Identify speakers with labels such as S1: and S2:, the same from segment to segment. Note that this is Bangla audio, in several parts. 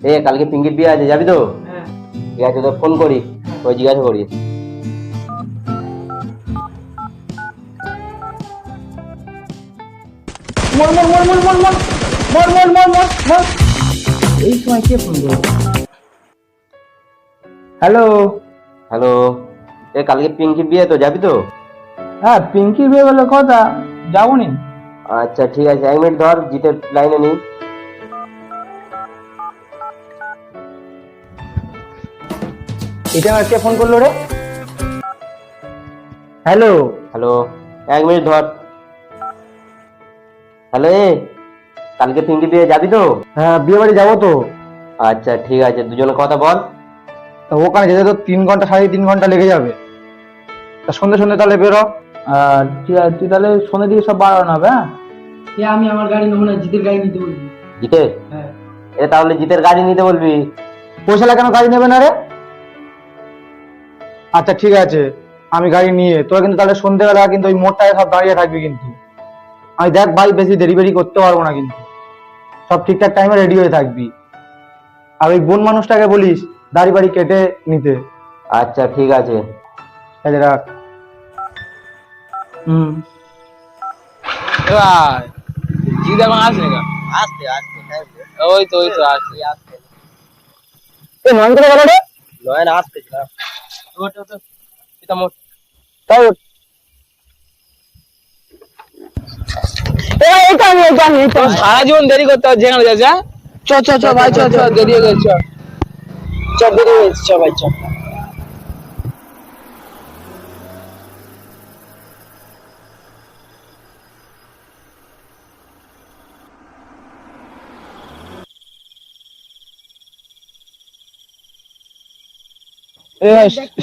S1: এ কালকে পিঙ্কির বিয়ে আছে, যাবি তো?
S2: হ্যাঁ।
S1: ঠিক আছে, তো ফোন করি, ওই জিজ্ঞাসা করি।
S2: মর মর মর মর মর মর মর মর মর মর মর। এই সময় কে ফোন করলো? হ্যালো।
S1: হ্যালো, এ কালকে পিঙ্কির বিয়ে তো, যাবি তো?
S2: হ্যাঁ, পিঙ্কির বিয়ে বলে কথা, যাবো নি।
S1: আচ্ছা ঠিক আছে, 1 মিনিট ধর, জিতের লাইনে নি।
S2: এটা কে ফোন করলো রে? হ্যালো।
S1: হ্যালো, 1 মিনিট ধর। হ্যালো, কালকে পিঙ্কির বিয়ে যাবি তো?
S2: হ্যাঁ, বিয়ে বাড়ি যাবো তো।
S1: আচ্ছা ঠিক আছে, দুজনে কথা বল।
S2: তা ওখানে যেতে তো 3 ঘন্টা, 3.5 ঘন্টা লেগে যাবে। তা সন্ধ্যে সন্ধ্যে তাহলে বেরো। ঠিক আছে, তুই তাহলে সন্ধ্যে দিকে সব বাড়ানো হবে। হ্যাঁ, আমি আমার গাড়ি নেবো না, জিতের গাড়ি নিতে বলবি।
S1: জিতের?
S2: হ্যাঁ।
S1: তাহলে জিতের গাড়ি নিতে বলবি।
S2: পয়সা কেন গাড়ি নেবে না রে? আচ্ছা ঠিক আছে, আমি গাড়ি নিয়ে তোরা কিন্তু তাহলে সন্ধ্যেবেলা কিন্তু ওই মোড়টায় সব দাঁড়িয়ে থাকবি কিন্তু। আমি দেখ ভাই, বেশি দেরি বেরি করতে পারবো না কিন্তু। সব ঠিকঠাক টাইমে রেডি হয়ে থাকবি। আর ওই বোন মানুষটাকে বলিস দাড়ি বাড়ি কেটে নিতে।
S1: আচ্ছা ঠিক আছে।
S2: কাজে রাখ। হুম।
S3: জিদ এখন আসবে না?
S1: আসতে আসতে
S3: ওই তো আসবে।
S2: এ নয়ন করে গেল রে।
S1: নয়ন আসতেছে না।
S2: তাই এইটা
S3: সারা জীবন দেরি করতে হবে যেখানে যাচ্ছে। চ চ চ ভাই, চ চ, দেরি হয়ে গেছে। চ দেরি হয়ে গেছে, চ ভাই চ।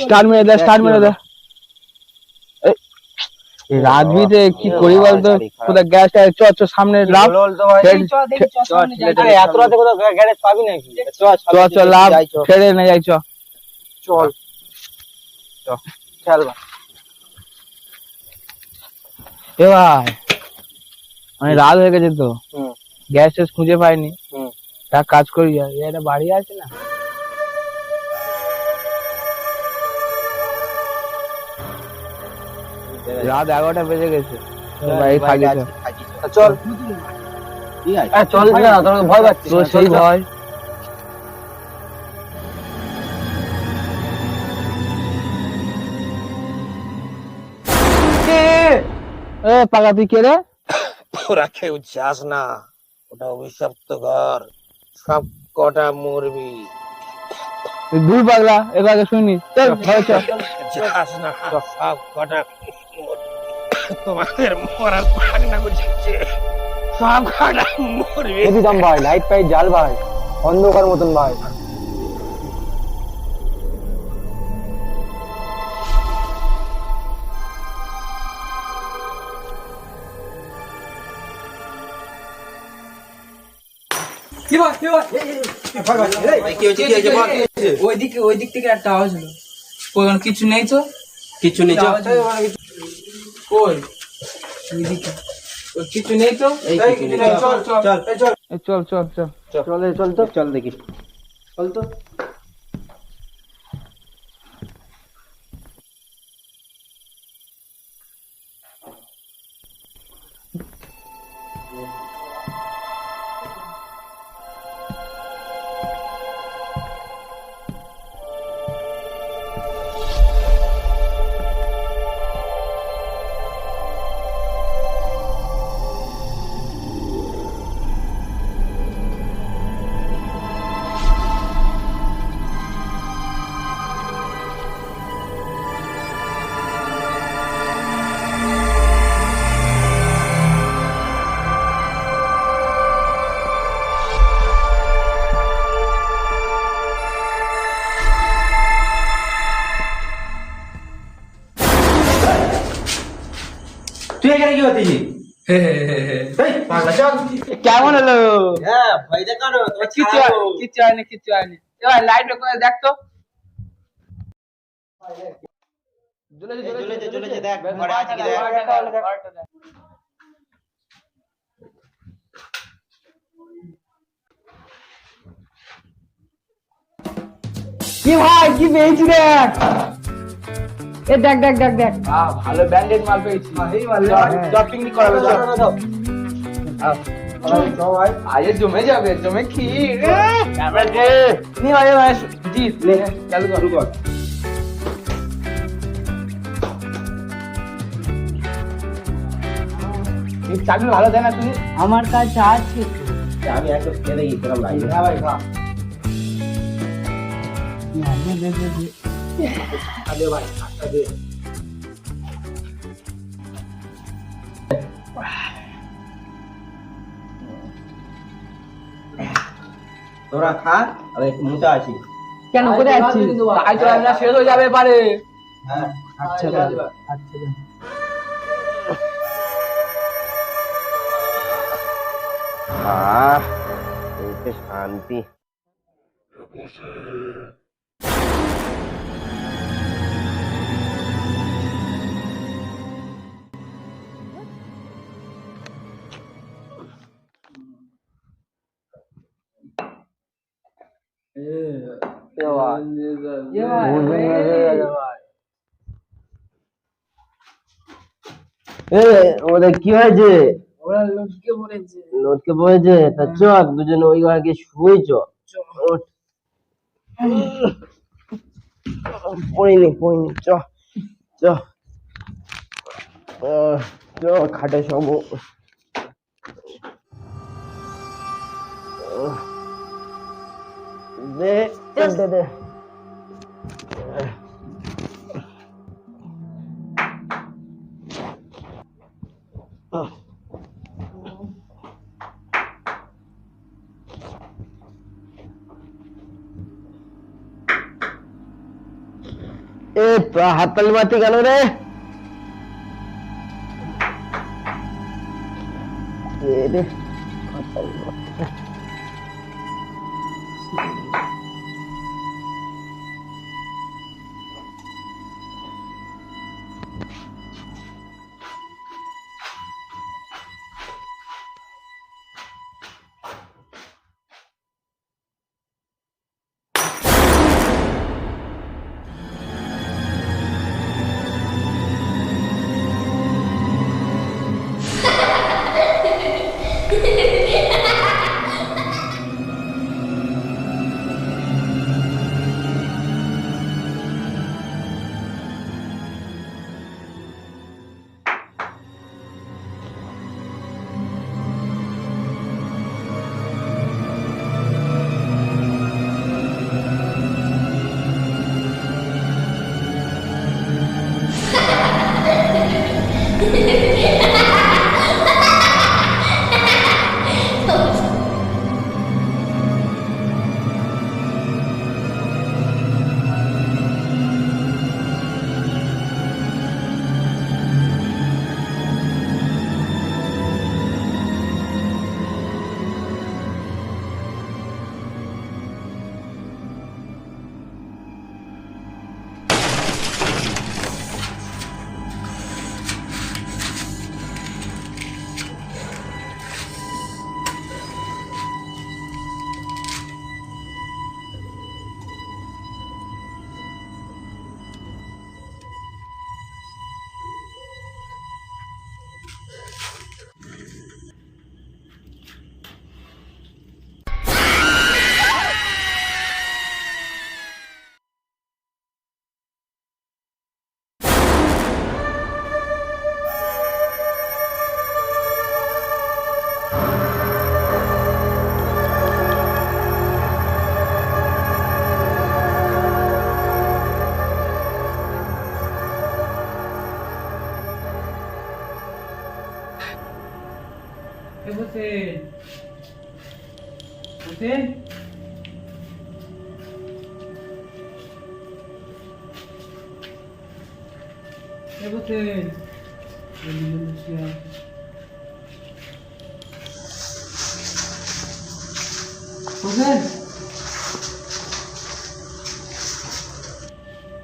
S3: স্টার্ট মেরে দে, স্টার্ট মেরে দে। রাত বিতে কি করি বলতো? কোথায় গ্যাস চ চ, সামনে লাভ।
S2: এত রাতে কোথাও গ্যারেজ পাবি নাকি?
S3: চ চ, লাভ ছেড়ে না যাই, চ
S2: চল খেল ভাই।
S3: এ ভাই, মানে রাত হয়ে গেছে তো, গ্যাস ট্যাস খুঁজে পাইনি। এক কাজ করি, একটা বাড়ি আছে না, রাত 11টা বেজে গেছে, বাড়ি থাকিস।
S2: চল
S1: ঠিক আছে।
S2: চল না, তোর ভয় পাচ্ছিস
S3: তো
S2: না,
S3: সেই
S2: চল, চল।
S3: ভয়। এ পাকা, তুই কে রে?
S4: ওরা কেউ যাস না, ওটা অভিশপ্ত ঘর, সব কটা মরবি।
S3: দূর পাগলা, এবার আগে শুনি, চল ঘরে চল।
S4: যাস না, সব কটা মরবি। তোমাদের মরার ভাগনা গুছাচ্ছে, সব কটা মরবি।
S2: দাম ভাই, লাইট ফাইট জাল ভাই, অন্ধকার মতন ভাই।
S5: ওই দিক থেকে একটা আওয়াজ হলো। ওখানে কিছু নেই তো?
S1: কিছু নেই, চল।
S5: কই? ওইদিকে কিছু নেই তো?
S2: চল চল চল চল
S3: এ চল চল চল।
S2: চল তো
S1: চল দেখি।
S2: চল তো।
S1: তুই এখানে কি করছিস?
S3: কেমন হলো?
S1: হ্যাঁ, ভয় দেখানো।
S3: কিচ্ছু কিচ্ছু হয়নি, কিচ্ছু হয়নি। এবার লাইট করে দেখ তো।
S1: জ্বলেছে, দেখ ঘরে আছে কি দেখ।
S2: কি ভাই কি পেয়েছি দেখ, এ দেখ দেখ দেখ দেখ,
S3: ভালো ব্র্যান্ডেড মাল পেয়েছি।
S2: পিকনিক করাবে
S3: আজ জমে যাবে, জমে ক্ষীর।
S2: নি ভাই ভাই জি লে
S3: চালু কর। এই চাটনি ভালো দেয় না তুমি?
S2: আমার কাছে আছে।
S1: আমি একটু খেয়ে দেখি কিরম লাগে।
S2: হ্যাঁ ভাই খা।
S3: আরে ভাই একটা দে।
S1: তোরা খা, আমি একটু মোটা আছি।
S2: কেন করে আছি?
S3: তাই তো আমরা শেষ হয়ে যাবে পারে।
S1: হ্যাঁ
S2: আচ্ছা আচ্ছা
S1: এইটা শান্তি। ওদের কি হয়েছে?
S5: ওরা লটকে পড়েছে।
S1: লটকে পড়েছে? তা চ দুজনে ওই ঘরে গিয়ে শুয়ে চ। ওঠ। পড়িনি চ চ চ খাটে সব। দে দে দে। এ হাততালি মারতি কেন রে?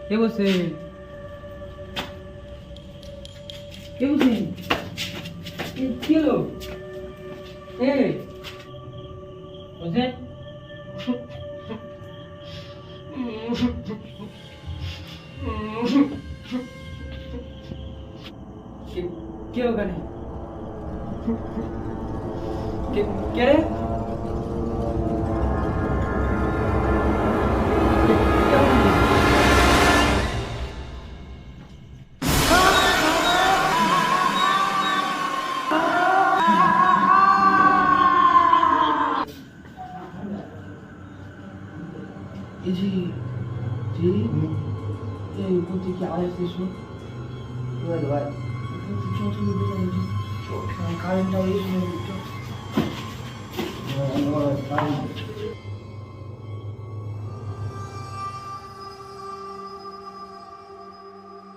S5: কে বসে? কে বসে? কি হলো? বসে? কে ওখানে? কে রে? কি আওয়াজ আসছে?
S1: ভাই
S5: কারেন্টটা ওই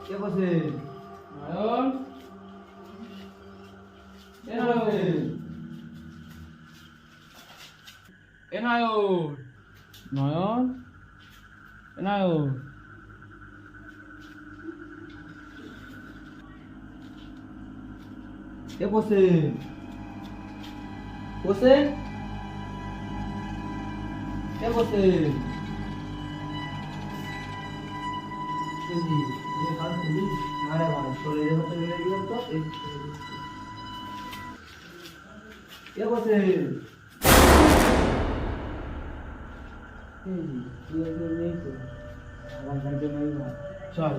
S2: কে বসে?
S5: নয়ন, এ নয়ন, এ নয়ন, নয়ন, এ নয়ন।
S2: কে বসে? বসে? কে বসে? আরে ভাই শরীরে হতে গেলে কি বলতো? কে বসে? চল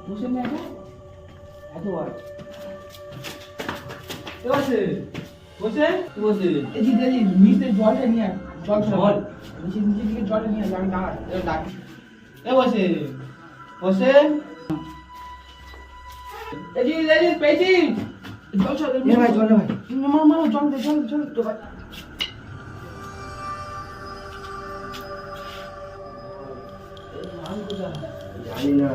S5: বসে নে এত বার।
S2: কে বসে? বসে? কে বসে?
S5: এদিকে নিচে জলটা নিয়ে আয়, জল জল নিচে দিকে জলটা নিয়ে আয়, আমি ডাকি।
S2: কে বসে? বসে?
S5: এদিকে পেয়েছি জল জল
S2: এ ভাই জল ভাই।
S5: মামা জল দে তো ভাই।
S1: জানি না।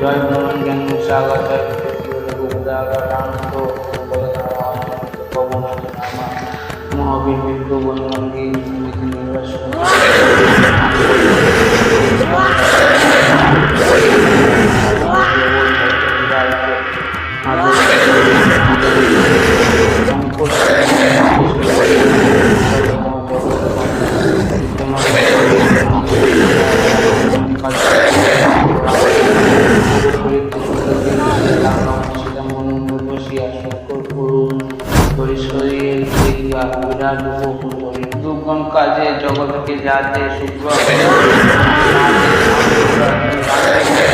S3: জয় ভগবান জ্ঞান সাগর জয় মহাবীর বিদ্যু বনমন্দির নির্বাচন দুর্গম কাজে জগৎকে যাতে শুক্র
S4: বাড়ি থেকে